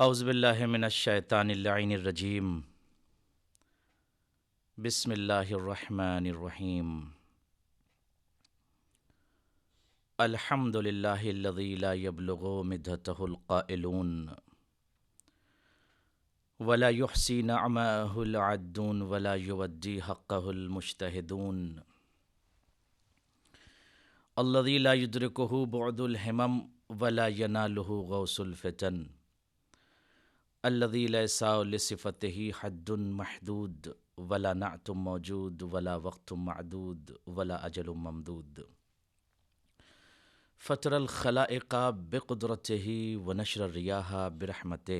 اعوذ باللہ من الشیطان اللعین الرجیم بسم اللہ الرحمن الرحیم الحمد للہ الذی لا یبلغ مدحتہ القائلون ولا یحصی نعماہ العدون ولا یودی حقہ المجتہدون الذی لا یدرکہ بعد الہمم ولا ینالہ غوث الفتن الذی لیس لصفتہ حد محدود ولا نعت موجود ولا وقت معدود ولا اجل ممدود فطر الخلائق بقدرتہ ونشر الریاح برحمتہ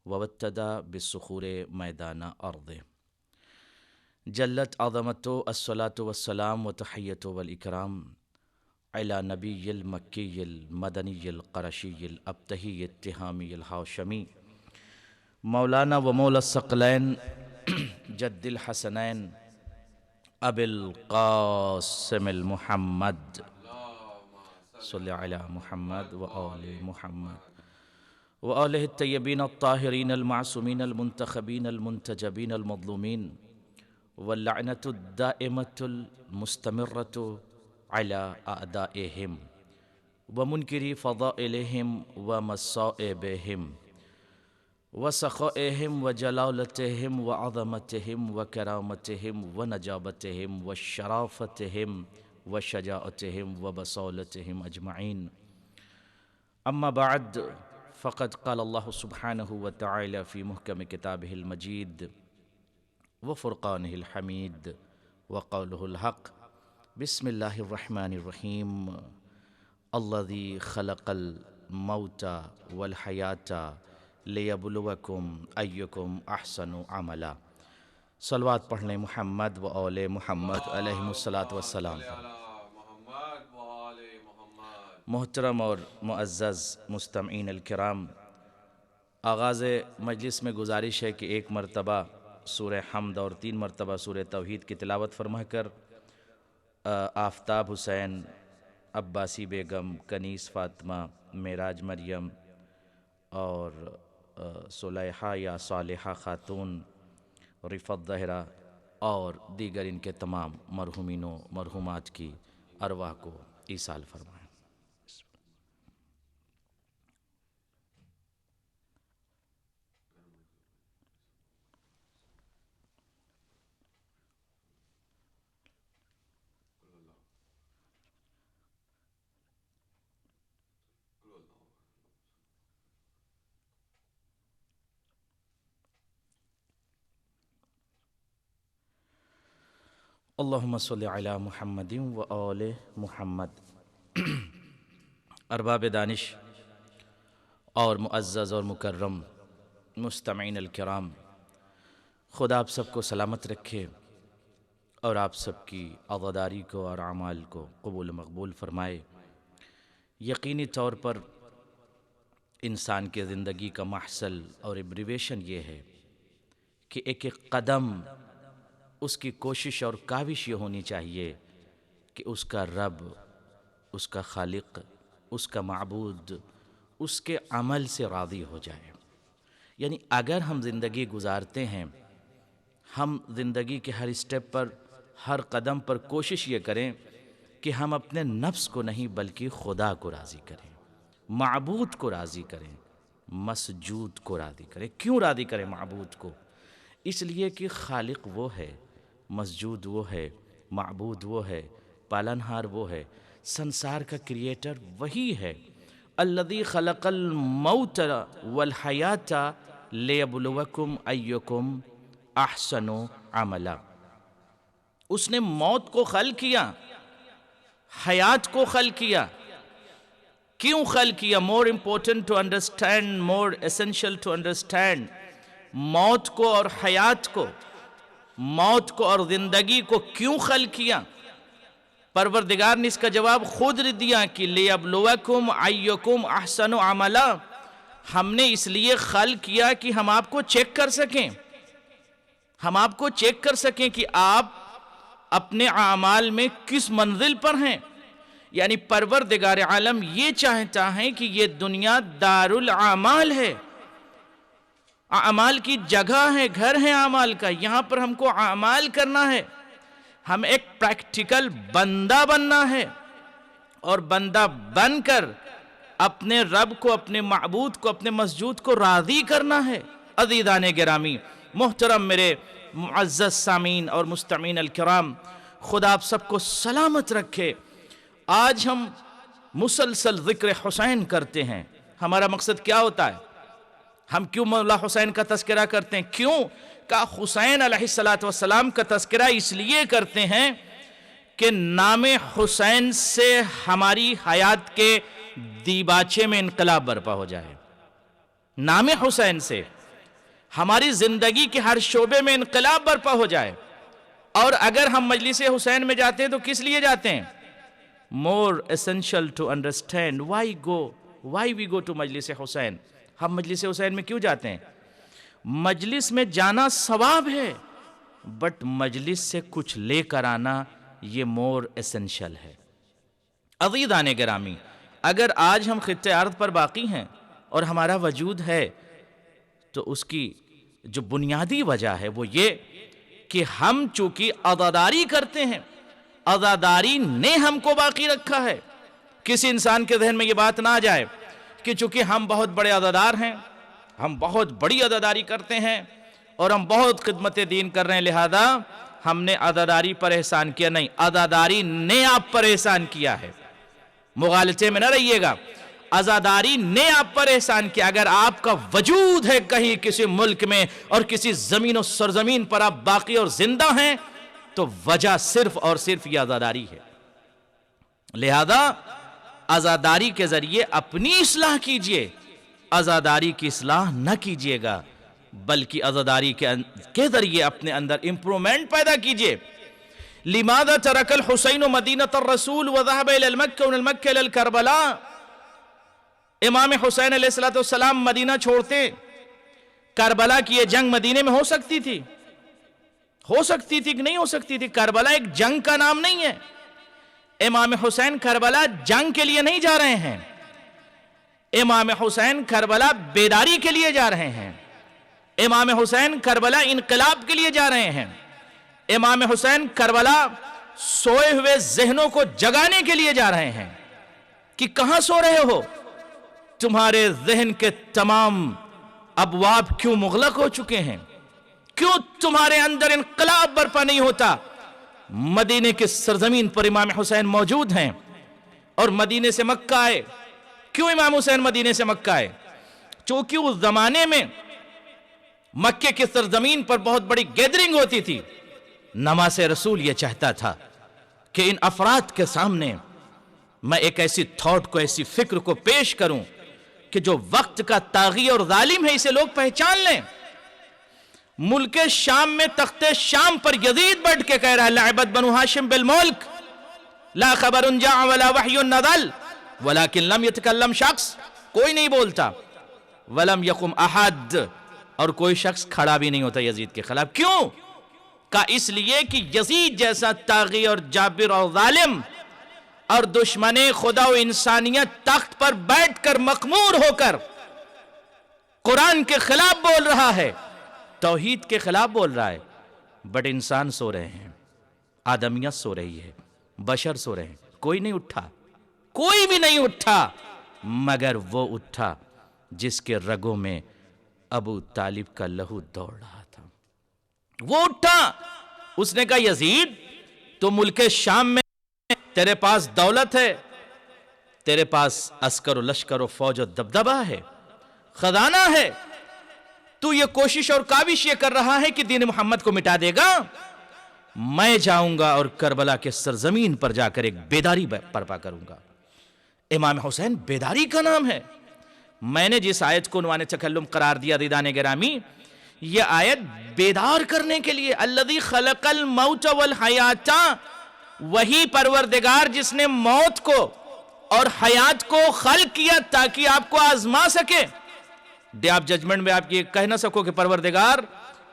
وابتدى بالصخور میدان ارضہ جلت عظمتہ الصلاة والسلام وتحیۃ والاکرام علی نبی المکی المدنی القرشی الابتہی التہامی الہاشمی مولانا و مولا الثقلین جد الحسنین ابی القاسم المحمد صلی علی محمد و آل محمد و آلہ الطیبین الطاہرین المعصومین المنتخبین المنتجبین المظلومین واللعنۃ الدائمۃ المستمرۃ علی اعدائہم ومنکری فضائلہم ومصائبہم وسخائہم وجلالتہم وعظمتہم وکرامتہم ونجابتہم وشرافتہم وشجاعتہم وبصالتہم اجمعین اما بعد فقد قال اللہ سبحانہ وتعالی فی محکم کتابہ المجید وفرقانہ الحمید وقولہ الحق بسم اللہ الرحمن الرحیم الذی خلق الموت والحیاۃ لیبلوکم ایکم احسن عملا صلوات پڑھ لیں محمد و آل محمد علیہم الصلاۃ والسلام۔ محترم اور معزز مستمعین الکرام، آغاز مجلس میں گزارش ہے کہ ایک مرتبہ سورہ حمد اور 3 مرتبہ سورہ توحید کی تلاوت فرما کر آفتاب حسین، عباسی بیگم، کنیز فاطمہ، معراج مریم اور صلیحہ یا صالحہ خاتون، رفعت زہرا اور دیگر ان کے تمام مرحومین و مرحومات کی ارواح کو ایصال فرمائیں۔ اللہم صلی علی محمد و آل محمد۔ ارباب دانش اور معزز اور مکرم مستمعین الکرام، خدا آپ سب کو سلامت رکھے اور آپ سب کی عزاداری کو اور اعمال کو قبول مقبول فرمائے۔ یقینی طور پر انسان کی زندگی کا محصل اور ایبریویشن یہ ہے کہ ایک ایک قدم اس کی کوشش اور کاوش یہ ہونی چاہیے کہ اس کا رب، اس کا خالق، اس کا معبود اس کے عمل سے راضی ہو جائے۔ یعنی اگر ہم زندگی گزارتے ہیں، ہم زندگی کے ہر اسٹیپ پر، ہر قدم پر کوشش یہ کریں کہ ہم اپنے نفس کو نہیں بلکہ خدا کو راضی کریں، معبود کو راضی کریں، مسجود کو راضی کریں۔ کیوں راضی کریں معبود کو؟ اس لیے کہ خالق وہ ہے، مسجود وہ ہے، معبود وہ ہے، پالنہار وہ ہے، سنسار کا کریٹر وہی ہے۔ الذی خلق الموت والحیاۃ لیبلوکم ایکم احسن عملا۔ اس نے موت کو خلق کیا، حیات کو خلق کیا۔ کیوں خلق کیا؟ More important to understand, more essential to understand موت کو اور حیات کو، موت کو اور زندگی کو کیوں خلق کیا؟ پروردگار نے اس کا جواب خود دیا کہ لیبلوکم ایکم احسن عملا۔ ہم نے اس لیے خلق کیا کہ ہم آپ کو چیک کر سکیں، ہم آپ کو چیک کر سکیں کہ آپ اپنے اعمال میں کس منزل پر ہیں۔ یعنی پروردگار عالم یہ چاہتا ہے کہ یہ دنیا دار الاعمال ہے، اعمال کی جگہ ہے، گھر ہے اعمال کا، یہاں پر ہم کو اعمال کرنا ہے، ہم ایک پریکٹیکل بندہ بننا ہے، اور بندہ بن کر اپنے رب کو، اپنے معبود کو، اپنے مسجود کو راضی کرنا ہے۔ عزیزان گرامی، محترم میرے معزز سامعین اور مستمعین الکرام، خدا آپ سب کو سلامت رکھے۔ آج ہم مسلسل ذکر حسین کرتے ہیں۔ ہمارا مقصد کیا ہوتا ہے؟ ہم کیوں مولا حسین کا تذکرہ کرتے ہیں؟ کیوں کہ حسین علیہ السلام کا تذکرہ اس لیے کرتے ہیں کہ نام حسین سے ہماری حیات کے دیباچے میں انقلاب برپا ہو جائے۔ نام حسین سے ہماری زندگی کے ہر شعبے میں انقلاب برپا ہو جائے۔ اور اگر ہم مجلس حسین میں جاتے ہیں تو کس لیے جاتے ہیں؟ more essential to understand why we go to مجلس حسین۔ ہم مجلس حسین میں کیوں جاتے ہیں؟ مجلس میں جانا ثواب ہے، بٹ مجلس سے کچھ لے کر آنا یہ more essential ہے۔ عزیزان گرامی، اگر آج ہم خطے ارض پر باقی ہیں اور ہمارا وجود ہے تو اس کی جو بنیادی وجہ ہے وہ یہ کہ ہم چونکہ عزاداری کرتے ہیں، عزاداری نے ہم کو باقی رکھا ہے۔ کسی انسان کے ذہن میں یہ بات نہ آ جائے کہ چونکہ ہم بہت بڑے عزادار ہیں، ہم بہت بڑی عزاداری کرتے ہیں اور ہم بہت خدمت دین کر رہے ہیں، لہذا ہم نے عزاداری پر احسان کیا۔ نہیں، عزاداری نے آپ پر احسان کیا ہے، مغالطے میں نہ رہیے گا۔ عزاداری نے آپ پر احسان کیا۔ اگر آپ کا وجود ہے کہیں کسی ملک میں اور کسی زمین و سرزمین پر آپ باقی اور زندہ ہیں تو وجہ صرف اور صرف یہ عزاداری ہے۔ لہذا عزاداری کے ذریعے اپنی اصلاح کیجئے، عزاداری کی اصلاح نہ کیجئے گا، بلکہ عزاداری کے ذریعے اپنے اندر امپرومنٹ پیدا کیجئے۔ لماذا ترک الحسین مدینۃ الرسول وذهب الى المکہ ومن المکہ الى الکربلاء؟ امام حسین علیہ السلام مدینہ چھوڑتے، کربلا کی یہ جنگ مدینے میں ہو سکتی تھی کہ نہیں ہو سکتی تھی؟ کربلا ایک جنگ کا نام نہیں ہے۔ امام حسین کربلا جنگ کے لیے نہیں جا رہے ہیں، امام حسین کربلا بیداری کے لیے جا رہے ہیں، امام حسین کربلا انقلاب کے لیے جا رہے ہیں، امام حسین کربلا سوئے ہوئے ذہنوں کو جگانے کے لیے جا رہے ہیں۔ کہ کہاں سو رہے ہو؟ تمہارے ذہن کے تمام ابواب کیوں مغلق ہو چکے ہیں؟ کیوں تمہارے اندر انقلاب برپا نہیں ہوتا؟ مدینے کے سرزمین پر امام حسین موجود ہیں اور مدینے سے مکہ آئے۔ کیوں امام حسین مدینے سے مکہ آئے؟ چونکہ اس زمانے میں مکے کے سرزمین پر بہت بڑی گیدرنگ ہوتی تھی۔ نماز رسول یہ چاہتا تھا کہ ان افراد کے سامنے میں ایک ایسی تھاٹ کو، ایسی فکر کو پیش کروں کہ جو وقت کا طاغی اور ظالم ہے اسے لوگ پہچان لیں۔ ملک شام میں تخت شام پر یزید بیٹھ کے کہہ رہا ہے لعبت بنو ہاشم بالملک لا خبر جاء ولا وحی نزل ولكن لم يتکلم شخص، کوئی نہیں بولتا، ولم یقم احد، اور کوئی شخص کھڑا بھی نہیں ہوتا یزید کے خلاف۔ کیوں؟ کہ اس لیے کہ یزید جیسا طاغی اور جابر اور ظالم اور دشمن خدا و انسانیت تخت پر بیٹھ کر مخمور ہو کر قرآن کے خلاف بول رہا ہے، توحید کے خلاف بول رہا ہے، بٹ انسان سو رہے ہیں، آدمیت سو رہی ہے، بشر سو رہے ہیں، کوئی نہیں اٹھا، کوئی بھی نہیں اٹھا، مگر وہ اٹھا جس کے رگوں میں ابو طالب کا لہو دوڑ رہا تھا۔ وہ اٹھا، اس نے کہا یزید تو ملک شام میں تیرے پاس دولت ہے، تیرے پاس عسکر و لشکر و فوج و دبدبہ ہے، خزانہ ہے، تو یہ کوشش اور کاوش یہ کر رہا ہے کہ دین محمد کو مٹا دے گا۔ میں جاؤں گا اور کربلا کے سرزمین پر جا کر ایک بیداری برپا کروں گا۔ امام حسین بیداری کا نام ہے۔ میں نے جس آیت کو عنوان تکلم قرار دیا عزیزان گرامی، یہ آیت بیدار کرنے کے لیے، الذی خلق الموت والحیات، وہی پروردگار جس نے موت کو اور حیات کو خلق کیا تاکہ آپ کو آزما سکے۔ ڈے آف ججمنٹ میں آپ یہ کہہ نہ سکو کہ پروردگار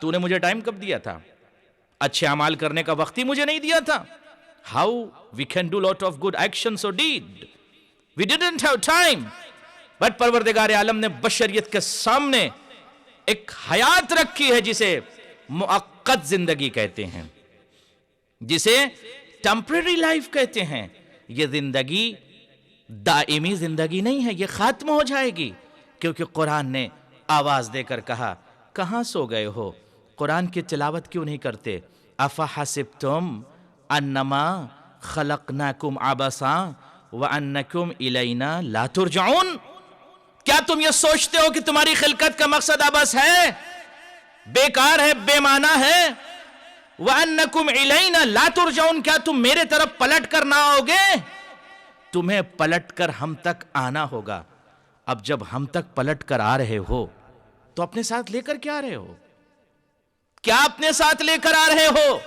تو نے مجھے ٹائم کب دیا تھا، اچھے اعمال کرنے کا وقت ہی مجھے نہیں دیا تھا۔ How we can do lot of good actions or deed, we didn't have time. But پروردگار عالم نے بشریت کے سامنے ایک حیات رکھی ہے جسے مؤقت زندگی کہتے ہیں، جسے ٹیمپرری لائف کہتے ہیں۔ یہ زندگی دائمی زندگی نہیں ہے، یہ ختم ہو جائے گی، کیونکہ قرآن نے آواز دے کر کہا کہاں سو گئے ہو، قرآن کی تلاوت کیوں نہیں کرتے؟ افحسبتم انما خلقناکم عبثا وانکم الینا لا ترجعون، کیا تم یہ سوچتے ہو کہ تمہاری خلقت کا مقصد عبث ہے، بیکار ہے، بے معنی ہے؟ وَأَنَّكُمْ إِلَيْنَا لَا تُرْجَعُونَ، کیا تم میرے طرف پلٹ کر نہ آؤ گے؟ تمہیں پلٹ کر ہم تک آنا ہوگا۔ اب جب ہم تک پلٹ کر آ رہے ہو تو اپنے ساتھ لے کر کیا آ رہے ہو؟ کیا اپنے ساتھ لے کر آ رہے ہو؟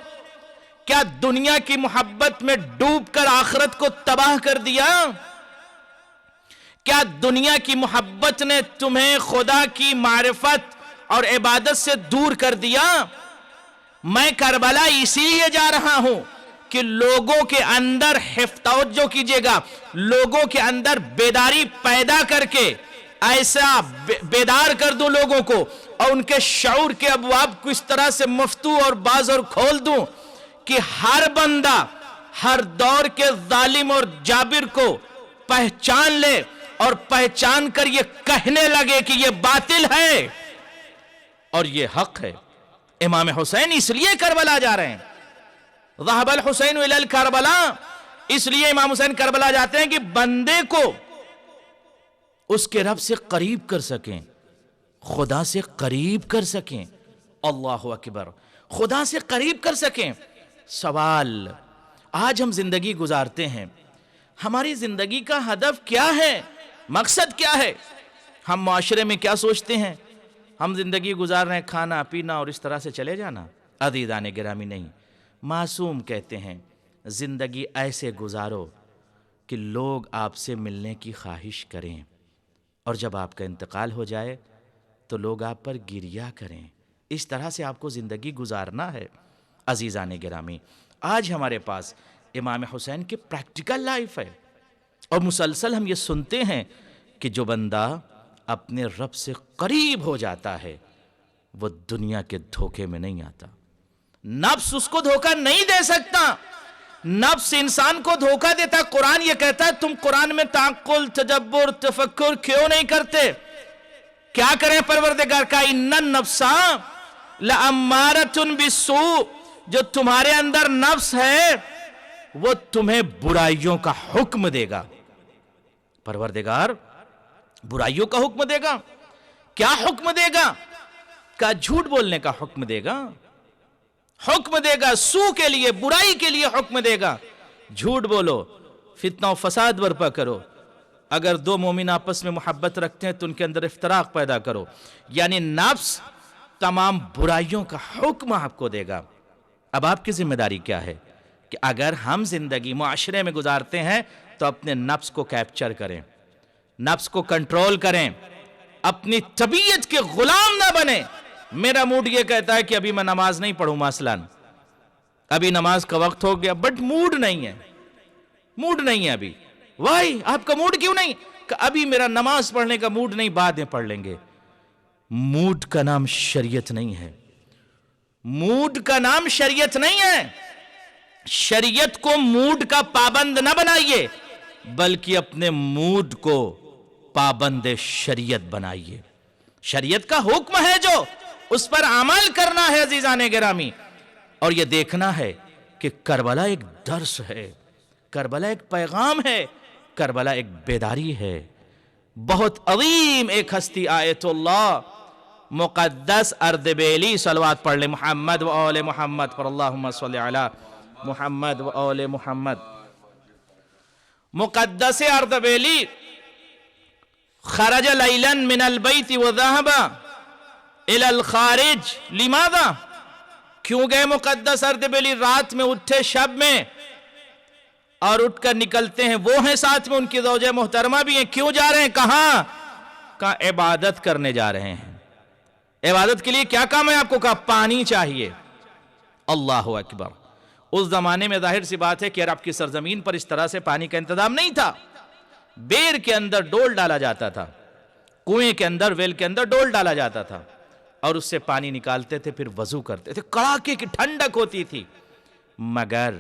کیا دنیا کی محبت میں ڈوب کر آخرت کو تباہ کر دیا؟ کیا دنیا کی محبت نے تمہیں خدا کی معرفت اور عبادت سے دور کر دیا؟ میں کربلا اسی لیے جا رہا ہوں کہ لوگوں کے اندر توجہ کیجئے گا، لوگوں کے اندر بیداری پیدا کر کے ایسا بیدار کر دوں لوگوں کو، اور ان کے شعور کے ابواب کو اس طرح سے مفتوح اور باز اور کھول دوں کہ ہر بندہ ہر دور کے ظالم اور جابر کو پہچان لے، اور پہچان کر یہ کہنے لگے کہ یہ باطل ہے اور یہ حق ہے۔ امام حسین اس لیے کربلا جا رہے ہیں، ذہب الحسین الی الکربلا، اس لیے امام حسین کربلا جاتے ہیں کہ بندے کو اس کے رب سے قریب کر سکیں، خدا سے قریب کر سکیں، اللہ اکبر، خدا سے قریب کر سکیں۔ سوال، آج ہم زندگی گزارتے ہیں، ہماری زندگی کا ہدف کیا ہے، مقصد کیا ہے؟ ہم معاشرے میں کیا سوچتے ہیں؟ ہم زندگی گزار رہے ہیں کھانا پینا اور اس طرح سے چلے جانا؟ عزیزان گرامی نہیں، معصوم کہتے ہیں زندگی ایسے گزارو کہ لوگ آپ سے ملنے کی خواہش کریں، اور جب آپ کا انتقال ہو جائے تو لوگ آپ پر گریہ کریں۔ اس طرح سے آپ کو زندگی گزارنا ہے۔ عزیزان گرامی، آج ہمارے پاس امام حسین کی پریکٹیکل لائف ہے، اور مسلسل ہم یہ سنتے ہیں کہ جو بندہ اپنے رب سے قریب ہو جاتا ہے وہ دنیا کے دھوکے میں نہیں آتا، نفس اس کو دھوکہ نہیں دے سکتا، نفس انسان کو دھوکہ دیتا۔ قرآن یہ کہتا ہے تم قرآن میں تعقل، تدبر، تفکر کیوں نہیں کرتے؟ کیا کریں پروردگار کا؟ ان النفس لامارۃ بالسوء، جو تمہارے اندر نفس ہے وہ تمہیں برائیوں کا حکم دے گا۔ پروردگار برائیوں کا حکم دے گا۔ کیا حکم دے گا؟ کیا جھوٹ بولنے کا حکم دے گا؟ حکم دے گا سو کے لیے، برائی کے لیے حکم دے گا۔ جھوٹ بولو، فتنہ و فساد برپا کرو، اگر دو مومن آپس میں محبت رکھتے ہیں تو ان کے اندر افتراق پیدا کرو، یعنی نفس تمام برائیوں کا حکم آپ کو دے گا۔ اب آپ کی ذمہ داری کیا ہے کہ اگر ہم زندگی معاشرے میں گزارتے ہیں تو اپنے نفس کو کیپچر کریں، نفس کو کنٹرول کریں، اپنی طبیعت کے غلام نہ بنیں۔ میرا موڈ یہ کہتا ہے کہ ابھی میں نماز نہیں پڑھوں، مثلاً ابھی نماز کا وقت ہو گیا، بٹ موڈ نہیں ہے، موڈ نہیں ہے ابھی۔ وائی، آپ کا موڈ کیوں نہیں؟ کہ ابھی میرا نماز پڑھنے کا موڈ نہیں، بعد میں پڑھ لیں گے۔ موڈ کا نام شریعت نہیں ہے، موڈ کا نام شریعت نہیں ہے۔ شریعت کو موڈ کا پابند نہ بنائیے، بلکہ اپنے موڈ کو پابند شریعت بنائیے۔ شریعت کا حکم ہے جو اس پر عمل کرنا ہے عزیزان گرامی، اور یہ دیکھنا ہے کہ کربلا ایک درس ہے، کربلا ایک پیغام ہے، کربلا ایک بیداری ہے۔ بہت عظیم ایک ہستی آیت اللہ مقدس اردبیلی، صلوات پڑھ لیں محمد و آل محمد پر، اللہم صلی علی محمد و آل محمد۔ مقدس اردبیلی خرج لیلا من البیت وذهب الى الخارج، لماذا؟ کیوں گئے مقدس اردبیلی؟ رات میں اٹھے شب میں اور اٹھ کر نکلتے ہیں، وہ ہیں ساتھ میں ان کی زوجہ محترمہ بھی ہیں۔ کیوں جا رہے ہیں؟ کہاں؟ کہاں عبادت کرنے جا رہے ہیں۔ عبادت کے لیے کیا کام ہے آپ کو؟ کہا پانی چاہیے۔ اللہ اکبر۔ اس زمانے میں ظاہر سی بات ہے کہ عرب کی سرزمین پر اس طرح سے پانی کا انتظام نہیں تھا۔ بیر کے اندر ڈول ڈالا جاتا تھا، کنویں کے اندر، ویل کے اندر ڈول ڈالا جاتا تھا، اور اس سے پانی نکالتے تھے، پھر وضو کرتے تھے، کڑاکے کی ٹھنڈک ہوتی تھی۔ مگر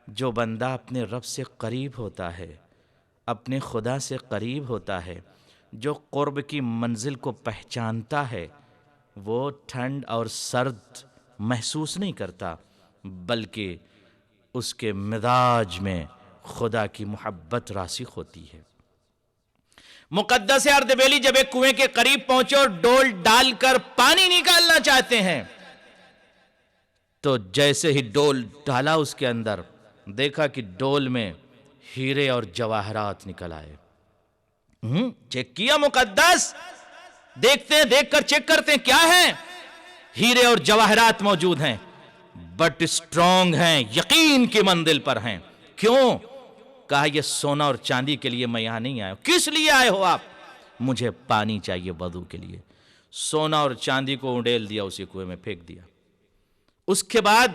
جو بندہ اپنے رب سے قریب ہوتا ہے، اپنے خدا سے قریب ہوتا ہے، جو قرب کی منزل کو پہچانتا ہے، وہ ٹھنڈ اور سرد محسوس نہیں کرتا، بلکہ اس کے مزاج میں خدا کی محبت راسخ ہوتی ہے۔ مقدس اردبیلی جب ایک کنویں کے قریب پہنچے اور ڈول ڈال کر پانی نکالنا چاہتے ہیں، تو جیسے ہی ڈول ڈالا اس کے اندر، دیکھا کہ ڈول میں ہیرے اور جواہرات نکل آئے۔ چیک کیا مقدس، دیکھتے ہیں، دیکھ کر چیک کرتے ہیں کیا ہے، ہیرے اور جواہرات موجود ہیں، بٹ اسٹرانگ ہیں، یقین کی منزل پر ہیں۔ کیوں؟ کہا یہ سونا اور چاندی کے لیے میں یہاں نہیں آیا ہوں۔ کس لیے آئے ہو آپ؟ مجھے پانی چاہیے وضو کے لیے۔ سونا اور چاندی کو انڈیل دیا، اسی کنویں میں پھینک دیا۔ اس کے بعد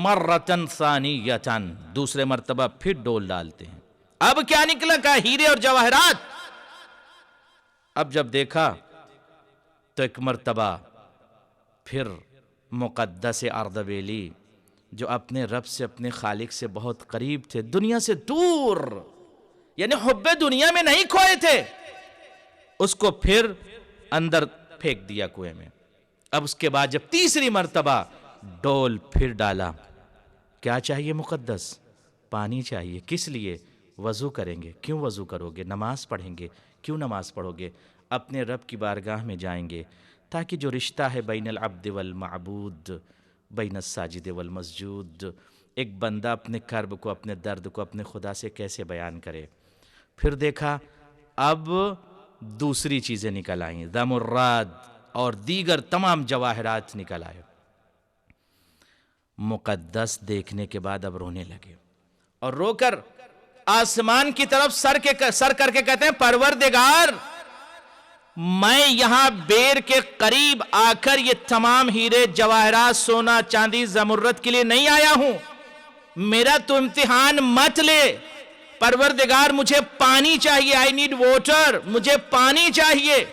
مرتن ثانیتن، دوسرے مرتبہ پھر ڈول ڈالتے ہیں۔ اب کیا نکلا؟ کہا ہیرے اور جواہرات۔ اب جب دیکھا تو ایک مرتبہ پھر مقدس اردبیلی جو اپنے رب سے، اپنے خالق سے بہت قریب تھے، دنیا سے دور، یعنی حب دنیا میں نہیں کھوئے تھے، اس کو پھر اندر پھینک دیا کنویں میں۔ اب اس کے بعد جب تیسری مرتبہ ڈول پھر ڈالا، کیا چاہیے مقدس؟ پانی چاہیے۔ کس لیے؟ وضو کریں گے۔ کیوں وضو کرو گے؟ نماز پڑھیں گے۔ کیوں نماز پڑھو گے؟ اپنے رب کی بارگاہ میں جائیں گے، تاکہ جو رشتہ ہے بین العبد والمعبود، بین الساجد والمسجود، ایک بندہ اپنے کرب کو، اپنے درد کو اپنے خدا سے کیسے بیان کرے۔ پھر دیکھا اب دوسری چیزیں نکل آئیں، زمرد اور دیگر تمام جواہرات نکل آئے۔ مقدس دیکھنے کے بعد اب رونے لگے، اور رو کر آسمان کی طرف سر کر کے کہتے ہیں، پروردگار، میں یہاں بیر کے قریب آ کر یہ تمام ہیرے جواہرات، سونا چاندی زمرد کے لیے نہیں آیا ہوں، میرا تو امتحان مت لے۔ پروردگار مجھے پانی چاہیے، آئی نیڈ واٹر، مجھے پانی چاہیے۔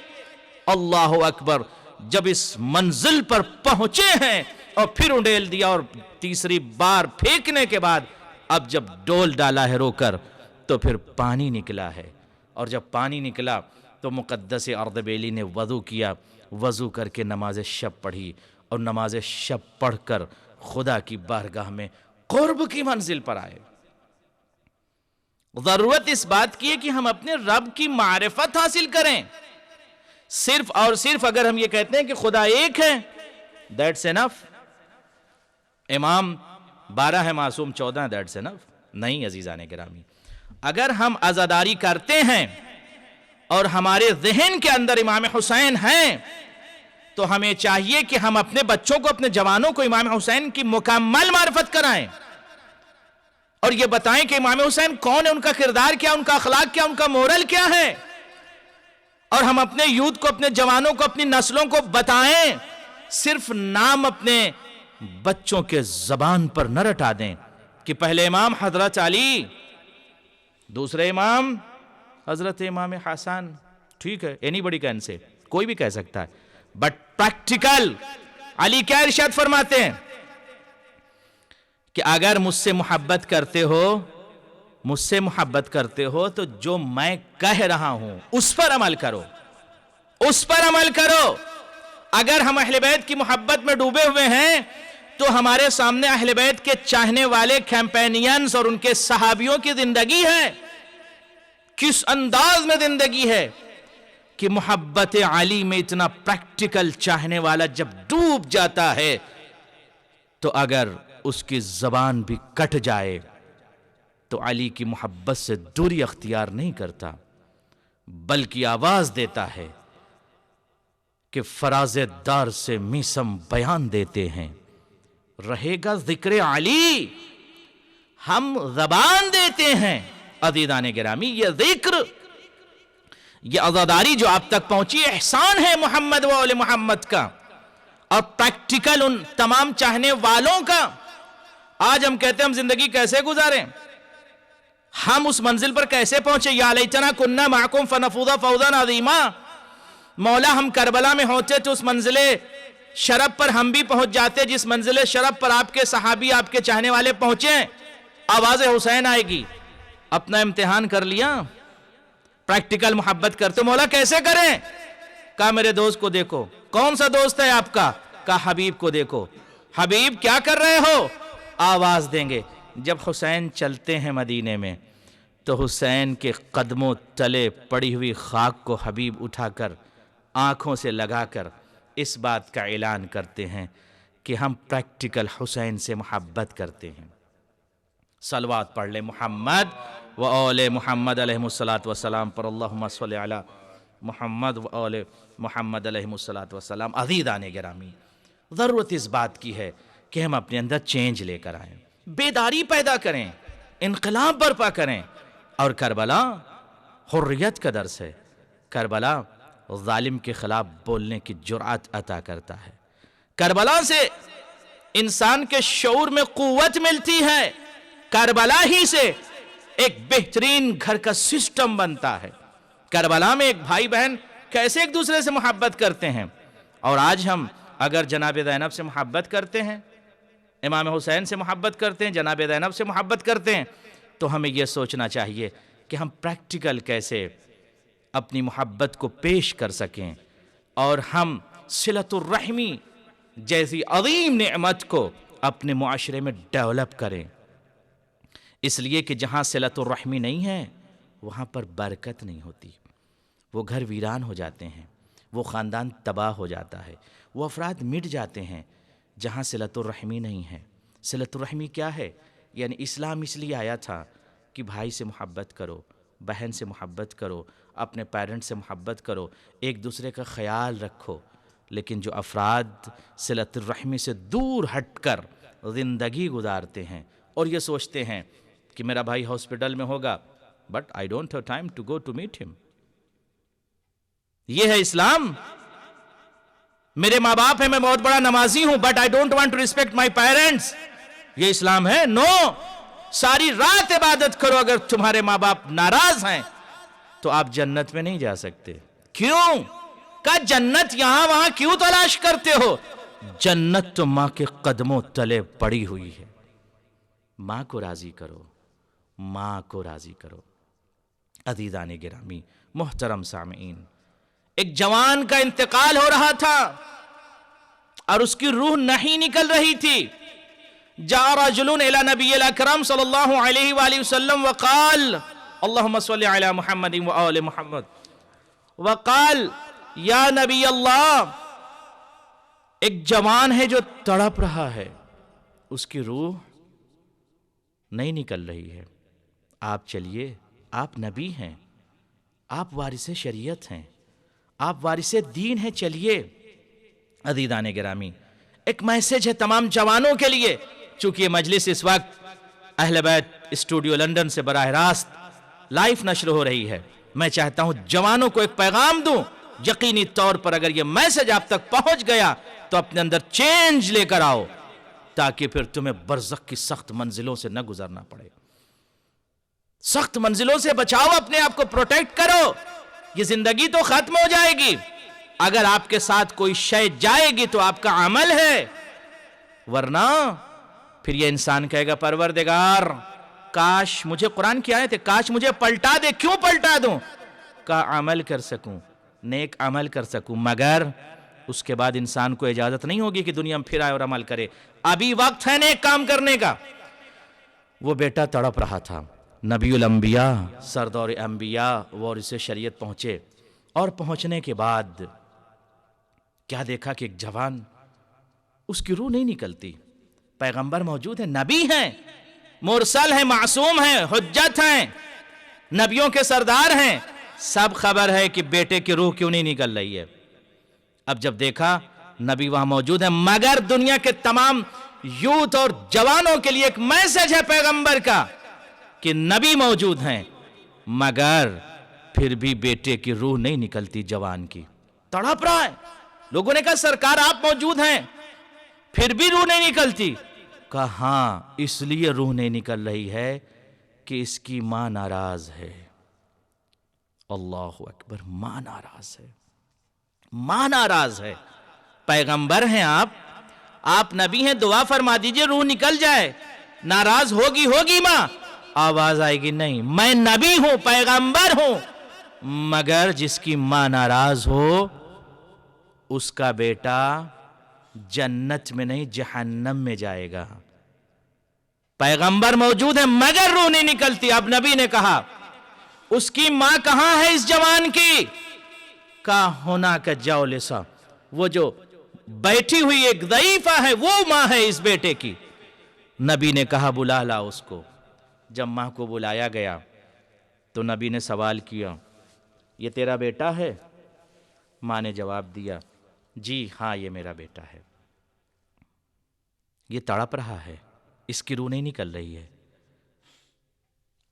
اللہ اکبر، جب اس منزل پر پہنچے ہیں اور پھر انڈیل دیا، اور تیسری بار پھینکنے کے بعد اب جب ڈول ڈالا ہے رو کر، تو پھر پانی نکلا ہے۔ اور جب پانی نکلا تو مقدس اردبیلی نے وضو کیا، وضو کر کے نماز شب پڑھی، اور نماز شب پڑھ کر خدا کی بارگاہ میں قرب کی منزل پر آئے۔ ضرورت اس بات کی ہے کہ ہم اپنے رب کی معرفت حاصل کریں۔ صرف اور صرف اگر ہم یہ کہتے ہیں کہ خدا ایک ہے، that's enough۔ امام 12 ہے، معصوم 14، that's enough۔ نہیں عزیزان گرامی، اگر ہم عزاداری کرتے ہیں اور ہمارے ذہن کے اندر امام حسین ہیں، تو ہمیں چاہیے کہ ہم اپنے بچوں کو، اپنے جوانوں کو امام حسین کی مکمل معرفت کرائیں، اور یہ بتائیں کہ امام حسین کون ہے، ان کا کردار کیا، ان کا اخلاق کیا، ان کا مورل کیا ہے۔ اور ہم اپنے یوتھ کو، اپنے جوانوں کو، اپنی نسلوں کو بتائیں، صرف نام اپنے بچوں کے زبان پر نہ رٹا دیں کہ پہلے امام حضرت علی، دوسرے امام حضرت امام حسن۔ ٹھیک ہے، اینی بڑی کین سے، کوئی بھی کہہ سکتا ہے، بٹ پریکٹیکل علی کیا ارشاد فرماتے ہیں کہ اگر مجھ سے محبت کرتے ہو تو جو میں کہہ رہا ہوں اس پر عمل کرو، اس پر عمل کرو۔ اگر ہم اہل بیت کی محبت میں ڈوبے ہوئے ہیں تو ہمارے سامنے اہل بیت کے چاہنے والے کیمپینینز اور ان کے صحابیوں کی زندگی ہے، کس انداز میں زندگی ہے کہ محبت علی میں اتنا پریکٹیکل چاہنے والا جب ڈوب جاتا ہے تو اگر اس کی زبان بھی کٹ جائے تو علی کی محبت سے دوری اختیار نہیں کرتا، بلکہ آواز دیتا ہے کہ فراز دار سے میسم بیان دیتے ہیں، رہے گا ذکر علی، ہم زبان دیتے ہیں۔ عزیزان گرامی، یہ ذکر، یہ عزاداری جو آپ تک پہنچی، احسان ہے محمد و آل محمد کا، اور پریکٹیکل ان تمام چاہنے والوں کا۔ آج ہم کہتے ہیں ہم زندگی کیسے گزاریں، ہم اس منزل پر کیسے پہنچے، یا لیتنا کننا معکم فنفوز فوزا عظیما۔ مولا ہم کربلا میں ہوتے تو اس منزل شرف پر ہم بھی پہنچ جاتے جس منزل شرف پر آپ کے صحابی آپ کے چاہنے والے پہنچے. آواز حسین آئے گی. اپنا امتحان کر لیا, پریکٹیکل محبت کرتے. مولا کیسے کریں؟ کہا میرے دوست کو دیکھو. کون سا دوست ہے آپ کا؟ کہا حبیب کو دیکھو. حبیب کیا کر رہے ہو؟ آواز دیں گے. جب حسین چلتے ہیں مدینے میں تو حسین کے قدموں تلے پڑی ہوئی خاک کو حبیب اٹھا کر آنکھوں سے لگا کر اس بات کا اعلان کرتے ہیں کہ ہم پریکٹیکل حسین سے محبت کرتے ہیں. صلوات پڑھ لیں محمد و آل محمد علیہ الصلاۃ والسلام پر. اللہم صلی علی محمد و آل محمد علیہ الصلاۃ والسلام. عزیزان گرامی, ضرورت اس بات کی ہے کہ ہم اپنے اندر چینج لے کر آئیں, بیداری پیدا کریں, انقلاب برپا کریں. اور کربلا حریت کا درس ہے. کربلا ظالم کے خلاف بولنے کی جرأت عطا کرتا ہے. کربلا سے انسان کے شعور میں قوت ملتی ہے. کربلا ہی سے ایک بہترین گھر کا سسٹم بنتا ہے. کربلا میں ایک بھائی بہن کیسے ایک دوسرے سے محبت کرتے ہیں. اور آج ہم اگر جناب زینب سے محبت کرتے ہیں, امام حسین سے محبت کرتے ہیں, جناب زینب سے محبت کرتے ہیں, تو ہمیں یہ سوچنا چاہیے کہ ہم پریکٹیکل کیسے اپنی محبت کو پیش کر سکیں اور ہم صلۃ الرحمی جیسی عظیم نعمت کو اپنے معاشرے میں ڈیولپ کریں. اس لیے کہ جہاں صلۃ الرحمی نہیں ہے وہاں پر برکت نہیں ہوتی. وہ گھر ویران ہو جاتے ہیں, وہ خاندان تباہ ہو جاتا ہے, وہ افراد مٹ جاتے ہیں جہاں صلۃ الرحمی نہیں ہے. صلۃ الرحمی کیا ہے؟ یعنی اسلام اس لیے آیا تھا کہ بھائی سے محبت کرو, بہن سے محبت کرو, اپنے پیرنٹ سے محبت کرو, ایک دوسرے کا خیال رکھو. لیکن جو افراد صلۃ الرحمی سے دور ہٹ کر زندگی گزارتے ہیں اور یہ سوچتے ہیں کہ میرا بھائی ہاسپٹل میں ہوگا, but I don't have time to go to meet ہم. یہ ہے اسلام. میرے ماں باپ ہیں, میں بہت بڑا نمازی ہوں, but I don't want to respect my parents. یہ اسلام ہے؟ نو. ساری رات عبادت کرو, اگر تمہارے ماں باپ ناراض ہیں تو آپ جنت میں نہیں جا سکتے. کیوں؟ کہ جنت یہاں وہاں کیوں تلاش کرتے ہو؟ جنت تو ماں کے قدموں تلے پڑی ہوئی ہے. ماں کو راضی کرو, ماں کو راضی کرو. عزیزان گرامی, محترم سامعین, ایک جوان کا انتقال ہو رہا تھا اور اس کی روح نہیں نکل رہی تھی. جاء رجل الى نبی الاکرم صلی اللہ علیہ وآلہ وسلم وقال اللہم صلی علی محمد وآل محمد, وقال یا نبی اللہ, ایک جوان ہے جو تڑپ رہا ہے, اس کی روح نہیں نکل رہی ہے. آپ چلیے, آپ نبی ہیں, آپ وارث شریعت ہیں, آپ وارث دین ہیں, چلیے. عزیزان گرامی, ایک میسج ہے تمام جوانوں کے لیے. چونکہ یہ مجلس اس وقت اہل بیت اسٹوڈیو لندن سے براہ راست لائف نشر ہو رہی ہے, میں چاہتا ہوں جوانوں کو ایک پیغام دوں. یقینی طور پر اگر یہ میسج آپ تک پہنچ گیا تو اپنے اندر چینج لے کر آؤ, تاکہ پھر تمہیں برزخ کی سخت منزلوں سے نہ گزرنا پڑے. سخت منزلوں سے بچاؤ, اپنے آپ کو پروٹیکٹ کرو. یہ زندگی تو ختم ہو جائے گی. اگر آپ کے ساتھ کوئی شے جائے گی تو آپ کا عمل ہے, ورنہ پھر یہ انسان کہے گا پروردگار کاش مجھے قرآن کی آیت ہے, کاش مجھے پلٹا دے. کیوں پلٹا دوں؟ کا عمل کر سکوں, نیک عمل کر سکوں. مگر اس کے بعد انسان کو اجازت نہیں ہوگی کہ دنیا میں پھر آئے اور عمل کرے. ابھی وقت ہے نیک کام کرنے کا. وہ بیٹا تڑپ رہا تھا. نبی الانبیاء, سردار انبیاء, وارث شریعت پہنچے, اور پہنچنے کے بعد کیا دیکھا کہ ایک جوان, اس کی روح نہیں نکلتی. پیغمبر موجود ہیں, نبی ہیں, مرسل ہیں, معصوم ہیں, حجت ہیں, نبیوں کے سردار ہیں, سب خبر ہے کہ بیٹے کی روح کیوں نہیں نکل رہی ہے. اب جب دیکھا نبی وہاں موجود ہیں, مگر دنیا کے تمام یوتھ اور جوانوں کے لیے ایک میسج ہے پیغمبر کا کہ نبی موجود ہیں, مگر پھر بھی بیٹے کی روح نہیں نکلتی. جوان کی تڑپ رہا ہے. لوگوں نے کہا سرکار آپ موجود ہیں, پھر بھی روح نہیں نکلتی. کہا ہاں, اس لیے روح نہیں نکل رہی ہے کہ اس کی ماں ناراض ہے. اللہ اکبر, ماں ناراض ہے. ماں ناراض ہے. پیغمبر ہیں آپ نبی ہیں, دعا فرما دیجئے روح نکل جائے. ناراض ہوگی ماں, آواز آئے گی نہیں, میں نبی ہوں, پیغمبر ہوں, مگر جس کی ماں ناراض ہو اس کا بیٹا جنت میں نہیں جہنم میں جائے گا. پیغمبر موجود ہے مگر روح نہیں نکلتی. اب نبی نے کہا اس کی ماں کہاں ہے اس جوان کی؟ کہا ہونا کا جولسا, وہ جو بیٹھی ہوئی ایک ضعیفہ ہے وہ ماں ہے اس بیٹے کی. نبی نے کہا بلا لا اس کو. جب ماں کو بلایا گیا تو نبی نے سوال کیا یہ تیرا بیٹا ہے؟ ماں نے جواب دیا جی ہاں یہ میرا بیٹا ہے. یہ تڑپ رہا ہے, اس کی روح نہیں نکل رہی ہے.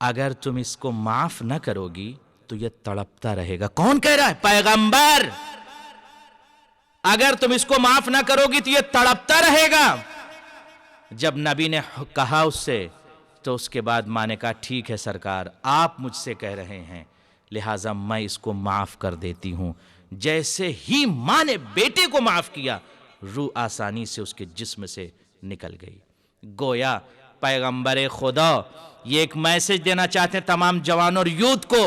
اگر تم اس کو معاف نہ کرو گی تو یہ تڑپتا رہے گا. کون کہہ رہا ہے؟ پیغمبر. اگر تم اس کو معاف نہ کرو گی تو یہ تڑپتا رہے گا. جب نبی نے کہا اس سے تو اس کے بعد ماں نے کہا ٹھیک ہے سرکار, آپ مجھ سے کہہ رہے ہیں لہٰذا میں اس کو معاف کر دیتی ہوں. جیسے ہی ماں نے بیٹے کو معاف کیا روح آسانی سے اس کے جسم سے نکل گئی. گویا پیغمبر خدا یہ ایک میسج دینا چاہتے ہیں تمام جوانوں اور یوتھ کو,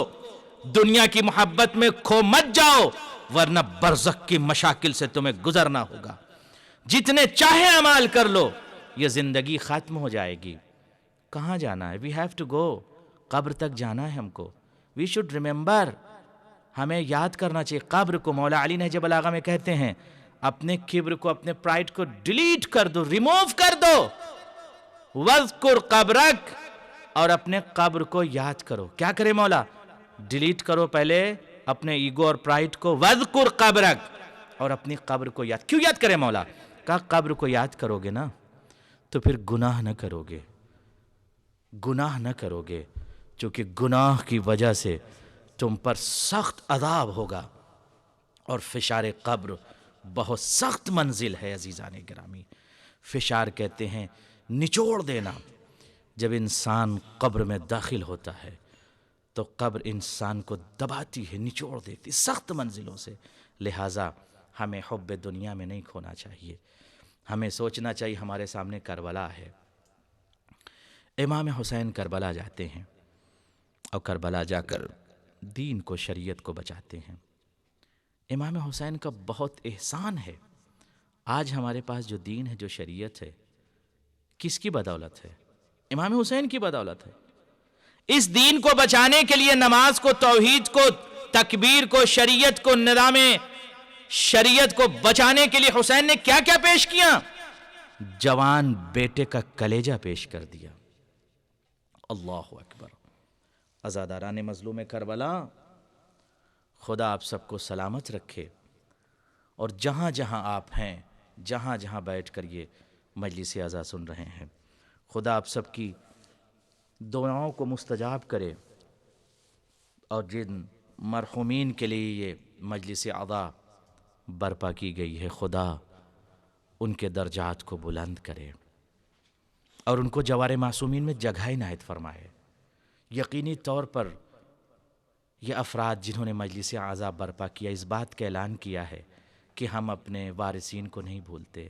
دنیا کی محبت میں کھو مت جاؤ ورنہ برزخ کی مشاکل سے تمہیں گزرنا ہوگا. جتنے چاہے اعمال کر لو یہ زندگی ختم ہو جائے گی. کہاں جانا ہے؟ We have to go. قبر تک جانا ہے ہم کو. وی شوڈ ریممبر, ہمیں یاد کرنا چاہیے قبر کو. مولا علی نہج بلاغہ میں کہتے ہیں اپنے کبر کو, اپنے پرائڈ کو ڈیلیٹ کر دو, ریموو کر دو. وَاذْكُرْ قَبْرَكَ, اور اپنے قبر کو یاد کرو. کیا کرے مولا؟ ڈیلیٹ کرو پہلے اپنے ایگو اور پرائڈ کو. وَاذْكُرْ قَبْرَكَ, اور اپنی قبر کو یاد. کیوں یاد کرے مولا؟ کہا قبر کو یاد کرو گے نا تو پھر گناہ نہ کرو گے. گناہ نہ کرو گے چونکہ گناہ کی وجہ سے تم پر سخت عذاب ہوگا, اور فشار قبر بہت سخت منزل ہے. عزیزان گرامی, فشار کہتے ہیں نچوڑ دینا. جب انسان قبر میں داخل ہوتا ہے تو قبر انسان کو دباتی ہے, نچوڑ دیتی سخت منزلوں سے. لہٰذا ہمیں حب دنیا میں نہیں کھونا چاہیے. ہمیں سوچنا چاہیے ہمارے سامنے کربلا ہے. امام حسین کربلا جاتے ہیں اور کربلا جا کر دین کو, شریعت کو بچاتے ہیں. امام حسین کا بہت احسان ہے. آج ہمارے پاس جو دین ہے, جو شریعت ہے, کس کی بدولت ہے؟ امام حسین کی بدولت ہے. اس دین کو بچانے کے لیے نماز کو, توحید کو, تکبیر کو, شریعت کو, نظام شریعت کو بچانے کے لیے حسین نے کیا کیا پیش کیا؟ جوان بیٹے کا کلیجہ پیش کر دیا. اللہ اکبر. عزاداران مظلوم کربلا, خدا آپ سب کو سلامت رکھے, اور جہاں جہاں آپ ہیں, جہاں جہاں بیٹھ کر یہ مجلس عزا سن رہے ہیں, خدا آپ سب کی دعاؤں کو مستجاب کرے, اور جن مرحومین کے لیے یہ مجلس عزا برپا کی گئی ہے خدا ان کے درجات کو بلند کرے, اور ان کو جوار معصومین میں جگہ عنایت فرمائے. یقینی طور پر یہ افراد جنہوں نے مجلس عزا برپا کیا اس بات کا اعلان کیا ہے کہ ہم اپنے وارثین کو نہیں بھولتے,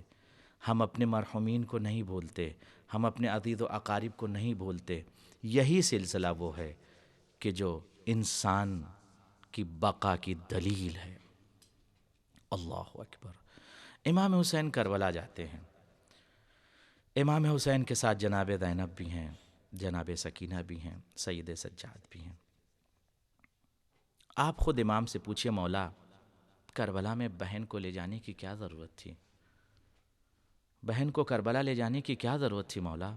ہم اپنے مرحومین کو نہیں بھولتے, ہم اپنے عزیز و اقارب کو نہیں بھولتے. یہی سلسلہ وہ ہے کہ جو انسان کی بقا کی دلیل ہے. اللہ اکبر. امام حسین کربلا جاتے ہیں. امام حسین کے ساتھ جناب زینب بھی ہیں, جناب سکینہ بھی ہیں, سید سجاد بھی ہیں. آپ خود امام سے پوچھئے مولا کربلا میں بہن کو لے جانے کی کیا ضرورت تھی؟ بہن کو کربلا لے جانے کی کیا ضرورت تھی مولا؟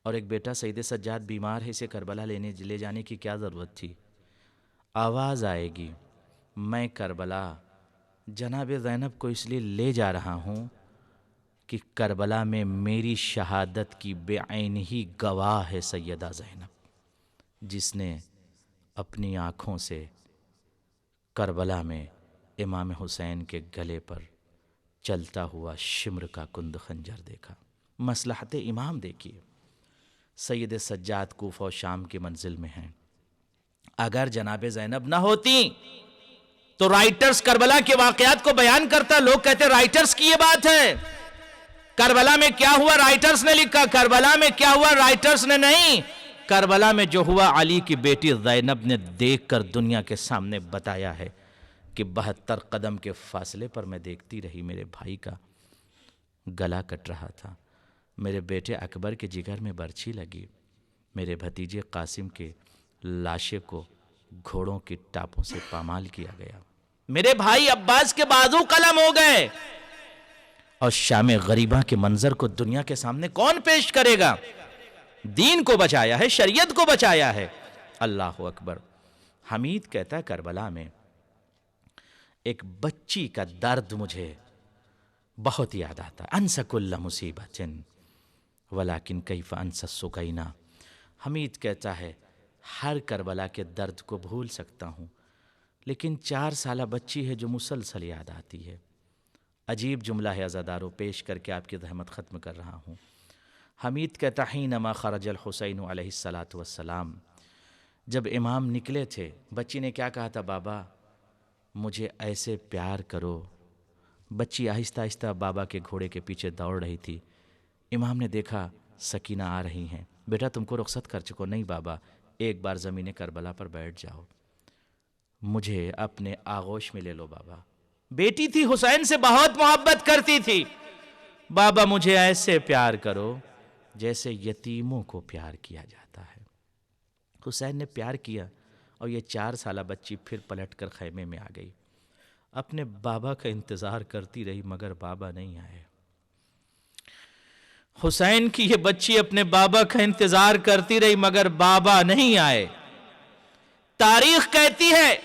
اور ایک بیٹا سید سجاد بیمار ہے, اسے کربلا لے جانے کی کیا ضرورت تھی؟ آواز آئے گی میں کربلا جناب زینب کو اس لیے لے جا رہا ہوں کہ کربلا میں میری شہادت کی بے عین ہی گواہ ہے سیدہ زینب, جس نے اپنی آنکھوں سے کربلا میں امام حسین کے گلے پر چلتا ہوا شمر کا کند خنجر دیکھا. مصلحت امام دیکھیے. سید سجاد کوفہ و شام کی منزل میں ہیں. اگر جناب زینب نہ ہوتی تو رائٹرز کربلا کے واقعات کو بیان کرتا، لوگ کہتے رائٹرز کی یہ بات ہے، کربلا میں کیا ہوا رائٹرز نے لکھا، کربلا میں کیا ہوا رائٹرز نے نہیں، کربلا میں جو ہوا علی کی بیٹی زینب نے دیکھ کر دنیا کے سامنے بتایا ہے کہ 72 قدم کے فاصلے پر میں دیکھتی رہی میرے بھائی کا گلا کٹ رہا تھا، میرے بیٹے اکبر کے جگر میں برچھی لگی، میرے بھتیجے قاسم کے لاشے کو گھوڑوں کی ٹاپوں سے پامال کیا گیا، میرے بھائی عباس کے بازو قلم ہو گئے، اور شام غریبہ کے منظر کو دنیا کے سامنے کون پیش کرے گا؟ دین کو بچایا ہے، شریعت کو بچایا ہے، اللہ اکبر۔ حمید کہتا ہے کربلا میں ایک بچی کا درد مجھے بہت یاد آتا، انسى كل مصیبة ولكن كيف انسى السكینہ۔ حمید کہتا ہے ہر کربلا کے درد کو بھول سکتا ہوں، لیکن 4 سالہ بچی ہے جو مسلسل یاد آتی ہے۔ عجیب جملہ ہے عزادارو، پیش کر کے آپ کی زحمت ختم کر رہا ہوں۔ حمید کہتا حینما خرج الحسین علیہ السلام، جب امام نکلے تھے، بچی نے کیا کہا تھا؟ بابا مجھے ایسے پیار کرو۔ بچی آہستہ آہستہ بابا کے گھوڑے کے پیچھے دوڑ رہی تھی، امام نے دیکھا سکینہ آ رہی ہیں، بیٹا تم کو رخصت کر چکو، نہیں بابا ایک بار زمین کربلا پر بیٹھ جاؤ، مجھے اپنے آغوش میں لے لو بابا۔ بیٹی تھی، حسین سے بہت محبت کرتی تھی، بابا مجھے ایسے پیار کرو جیسے یتیموں کو پیار کیا جاتا ہے۔ حسین نے پیار کیا، اور یہ 4 سالہ بچی پھر پلٹ کر خیمے میں آ گئی، اپنے بابا کا انتظار کرتی رہی مگر بابا نہیں آئے۔ حسین کی یہ بچی اپنے بابا کا انتظار کرتی رہی مگر بابا نہیں آئے۔ تاریخ کہتی ہے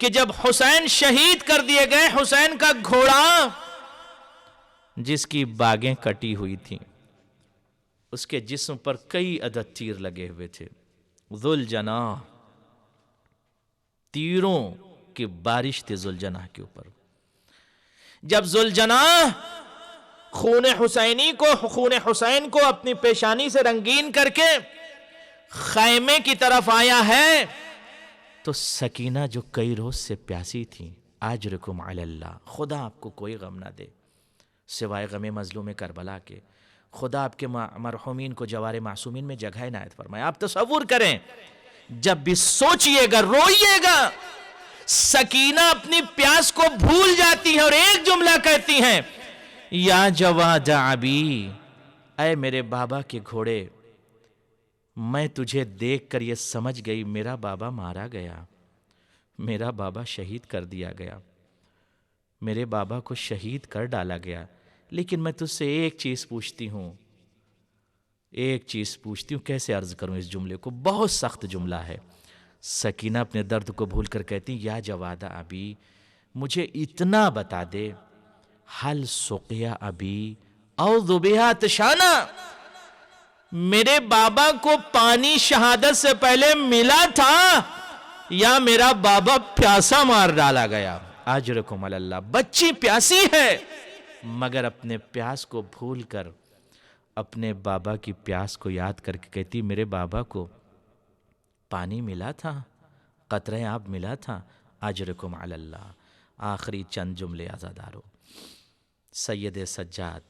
کہ جب حسین شہید کر دیے گئے، حسین کا گھوڑا جس کی باگیں کٹی ہوئی تھیں، اس کے جسم پر کئی عدد تیر لگے ہوئے تھے، ذوالجناح، تیروں کی بارش تھی ذوالجناح کے اوپر۔ جب ذوالجناح خون حسین کو اپنی پیشانی سے رنگین کر کے خیمے کی طرف آیا ہے، تو سکینہ جو کئی روز سے پیاسی تھی، اجرکم علی اللہ، خدا آپ کو کوئی غم نہ دے سوائے غم مظلوم کربلا کے، خدا آپ کے مرحومین کو جوار معصومین میں جگہ عنایت فرمائے۔ آپ تصور کریں، جب بھی سوچئے گا، روئیے گا، سکینہ اپنی پیاس کو بھول جاتی ہے اور ایک جملہ کہتی ہیں، یا جواد ابی، اے میرے بابا کے گھوڑے، میں تجھے دیکھ کر یہ سمجھ گئی میرا بابا مارا گیا، میرا بابا شہید کر دیا گیا، میرے بابا کو شہید کر ڈالا گیا، لیکن میں تجھ سے ایک چیز پوچھتی ہوں، کیسے عرض کروں اس جملے کو، بہت سخت جملہ ہے۔ سکینہ اپنے درد کو بھول کر کہتی، یا جواد ابی، مجھے اتنا بتا دے، حل سقیا ابی او ذبیحہ عطشانا، میرے بابا کو پانی شہادت سے پہلے ملا تھا یا میرا بابا پیاسا مار ڈالا گیا؟ اجرکم علی اللہ۔ بچی پیاسی ہے مگر اپنے پیاس کو بھول کر اپنے بابا کی پیاس کو یاد کر کے کہتی، میرے بابا کو پانی ملا تھا، قطرہ آب ملا تھا، اجرکم علی اللہ۔ آخری چند جملے عزادارو، سید سجاد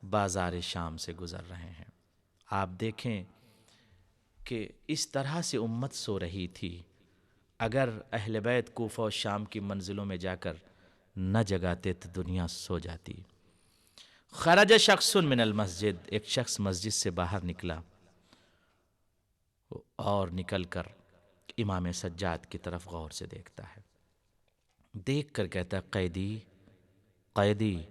بازار شام سے گزر رہے ہیں، آپ دیکھیں کہ اس طرح سے امت سو رہی تھی، اگر اہل بیت کوفہ و شام کی منزلوں میں جا کر نہ جگاتے تو دنیا سو جاتی۔ خرج شخص من المسجد، ایک شخص مسجد سے باہر نکلا اور نکل کر امام سجاد کی طرف غور سے دیکھتا ہے، دیکھ کر کہتا ہے، قیدی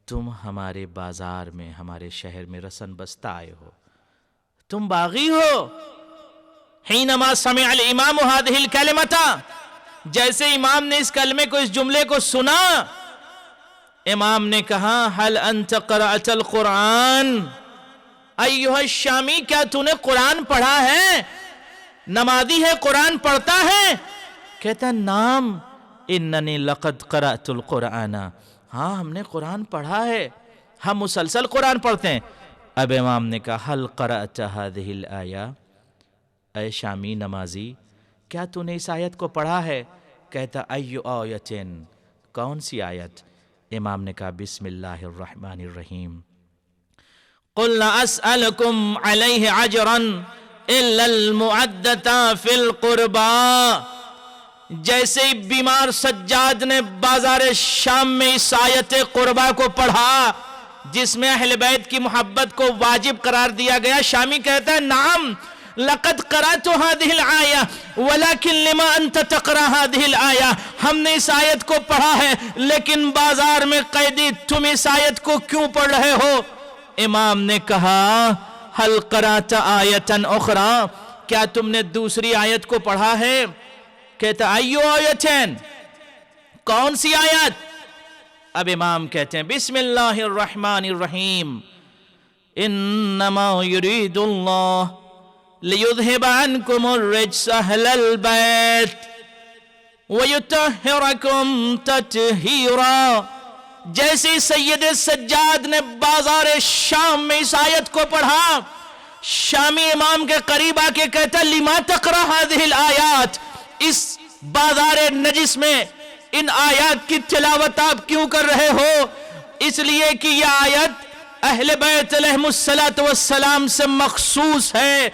تم ہمارے بازار میں، ہمارے شہر میں رسن بستہ آئے ہو، تم باغی ہو۔ حینما سمع الامام هذه الکلمۃ، جیسے امام نے اس کلمے کو، اس جملے کو سنا، امام نے کہا، هل انت قرأت القرآن ایھا الشامی، کیا تو نے قرآن پڑھا ہے؟ نمازی ہے، قرآن پڑھتا ہے؟ کہتا نام اننی لقد قرأت القرآن، ہاں ہم نے قرآن پڑھا ہے، ہم مسلسل قرآن پڑھتے ہیں۔ اب امام نے کہا، هل قرأت هذه الآیہ، اے شامی نمازی، کیا تو نے اس آیت کو پڑھا ہے؟ کہتا ایو آیتن، کون سی آیت؟ امام نے کہا بسم اللہ الرحمن الرحیم، قل لا اسألکم علیہ اجرا الا المعدتا فی القربا۔ جیسے ہی بیمار سجاد نے بازار شام میں اس آیت قربا کو پڑھا جس میں اہل بیت کی محبت کو واجب قرار دیا گیا، شامی کہتا ہے نعم لقد قرأت هذه الآية ولكن لما أنت تقرأ هذه الآية، ہم نے اس آیت کو پڑھا ہے لیکن بازار میں قیدی تم اس آیت کو کیوں پڑھ رہے ہو؟ امام نے کہا هل قرأت آیة أخرى، کیا تم نے دوسری آیت کو پڑھا ہے؟ کہتا ایو آیتین، کون سی آیت؟ اب امام کہتے ہیں بسم اللہ الرحمن الرحیم، انما یرید اللہ لیذہب عنکم الرجس اہل البیت ویطہرکم تطہیرا۔ جیسے سید سجاد نے بازار شام میں اس آیت کو پڑھا، شامی امام کے قریب آ کے کہتا لما تقرأ هذه الآیات، اس بازار نجس میں ان آیات کی تلاوت آپ کیوں کر رہے ہو؟ اس لیے کہ یہ آیت اہل بیت علیہم السلام سے مخصوص ہے۔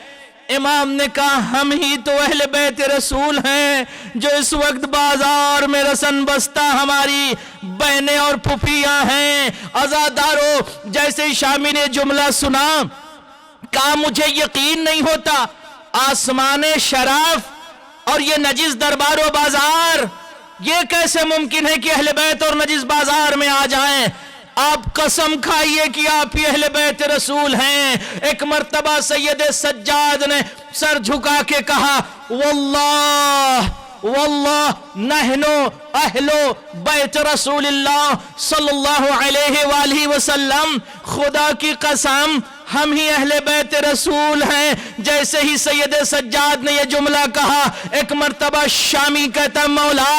امام نے کہا ہم ہی تو اہل بیت رسول ہیں جو اس وقت بازار میں رسن بستہ ہماری بہنیں اور پھوپھیاں ہیں، عزادارو۔ جیسے شامی نے جملہ سنا کہا مجھے یقین نہیں ہوتا، آسمان شراف اور یہ نجس دربار و بازار، یہ کیسے ممکن ہے کہ اہل بیت اور نجس بازار میں آ جائیں؟ آپ قسم کھائیے کہ آپ ہی اہل بیت رسول ہیں۔ ایک مرتبہ سید سجاد نے سر جھکا کے کہا واللہ واللہ نحن اہل بیت رسول اللہ صلی اللہ علیہ وآلہ وسلم، خدا کی قسم ہم ہی اہل بیت رسول ہیں۔ جیسے ہی سید سجاد نے یہ جملہ کہا، ایک مرتبہ شامی کہتا مولا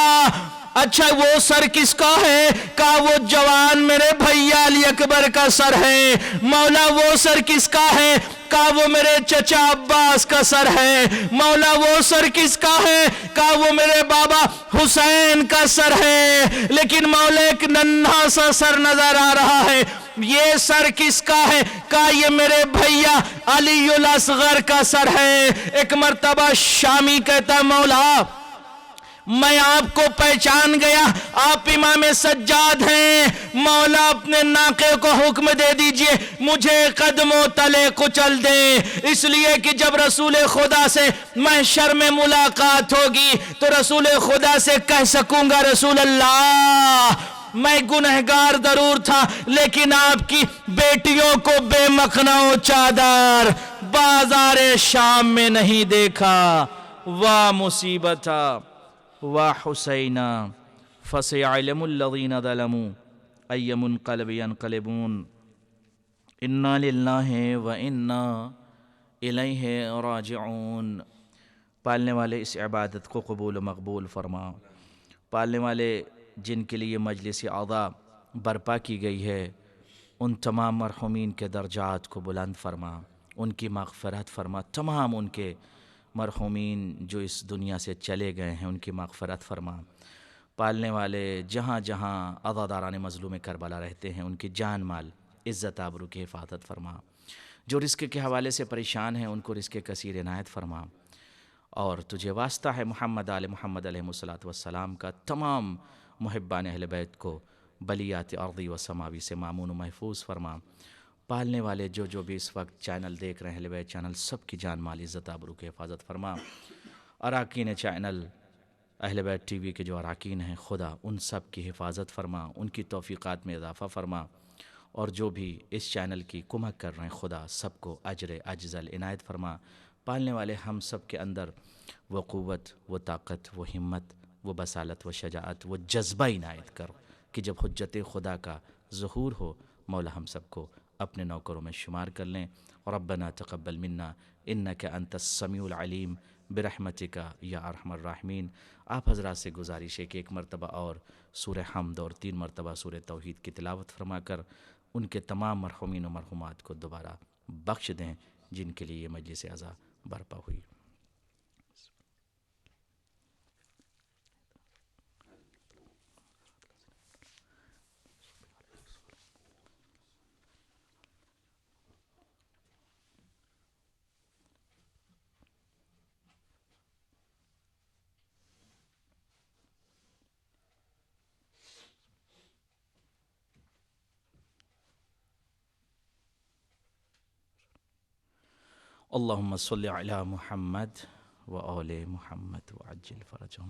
اچھا وہ سر کس کا ہے؟ کہا وہ جوان میرے بھیا علی اکبر کا سر ہے۔ مولا وہ سر کس کا ہے؟ کہا وہ میرے چچا عباس کا سر ہے۔ مولا وہ سر کس کا ہے؟ کہا وہ میرے بابا حسین کا سر ہے۔ لیکن مولا ایک ننھا سا سر نظر آ رہا ہے، یہ سر کس کا ہے؟ کہا یہ میرے بھیا علی الاصغر کا سر ہے۔ ایک مرتبہ شامی کہتا مولا میں آپ کو پہچان گیا، آپ امام سجاد ہیں، مولا اپنے ناقے کو حکم دے دیجئے مجھے قدموں تلے کچل دے، اس لیے کہ جب رسول خدا سے محشر میں ملاقات ہوگی تو رسول خدا سے کہہ سکوں گا رسول اللہ میں گنہگار ضرور تھا لیکن آپ کی بیٹیوں کو بے مخنہ و چادر بازار شام میں نہیں دیکھا۔ واہ مصیبتا وحسینا فسيعلم الذين ظلموا أي منقلب ينقلبون إنا لله وإنا إليه راجعون۔ پالنے والے اس عبادت کو قبول و مقبول فرما، پالنے والے جن کے لیے مجلس اعضاء برپا کی گئی ہے ان تمام مرحومین کے درجات کو بلند فرما، ان کی مغفرت فرما، تمام ان کے مرحومین جو اس دنیا سے چلے گئے ہیں ان کی مغفرت فرما۔ پالنے والے جہاں جہاں عزاداران مظلوم کربلا رہتے ہیں ان کی جان مال عزت آبرو کی حفاظت فرما، جو رزق کے حوالے سے پریشان ہیں ان کو رزق کثیر عنایت فرما، اور تجھے واسطہ ہے محمد آل محمد علیہ السلام کا تمام محبان اہل بیت کو بلیات ارضی و سماوی سے مامون و محفوظ فرما۔ پالنے والے جو بھی اس وقت چینل دیکھ رہے ہیں اہل بیت چینل، سب کی جان مال عزت آبرو کی حفاظت فرما۔ اراکین چینل اہل بیت ٹی وی کے جو اراکین ہیں خدا ان سب کی حفاظت فرما، ان کی توفیقات میں اضافہ فرما، اور جو بھی اس چینل کی کمک کر رہے ہیں خدا سب کو اجر اجزل عنایت فرما۔ پالنے والے ہم سب کے اندر وہ قوت، وہ طاقت، وہ ہمت، وہ بصالت، وہ شجاعت، وہ جذبہ عنایت کر کہ جب حجت خدا کا ظہور ہو مولا ہم سب کو اپنے نوکروں میں شمار کر لیں۔ ربنا تقبل منا انک انت السمیع العلیم برحمتک یا ارحم الراحمین۔ آپ حضرات سے گزارش ہے کہ ایک مرتبہ اور سورہ حمد اور 3 مرتبہ سورہ توحید کی تلاوت فرما کر ان کے تمام مرحومین و مرحومات کو دوبارہ بخش دیں جن کے لیے یہ مجلس عزا برپا ہوئی۔ اللہم صلی علی محمد و آل محمد وعجل فرجہم.